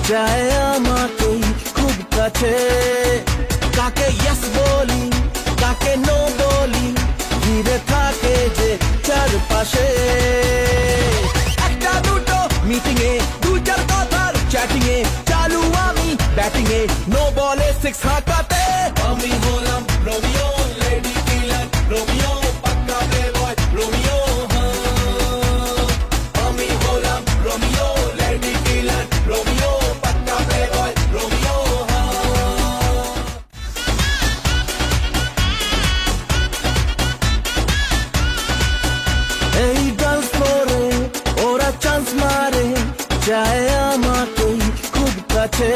চায় আমাকেই খুব কাছে। কাকে ইয়েস বলি কাকে নো বলি, ঘিরে থাকে যে চারপাশে। একটা দুটো মিটিং এ দু চার কথার চ্যাটিং এ চালু আমি ব্যাটিং এ, নো বলে সিক্স হাঁকাতে। আমি হলাম রোমিও, লেডি কিলার রোমিও, পাক্কা প্লে বয় রোমিও। আমি হলাম রোমিও, লেডি কিলার রোমিও, পাক্কা প্লে বয় রোমিও। এই ডান্স ফ্লোরে ওরা চান্স মারে, চায় আমাকেই খুব কাছে।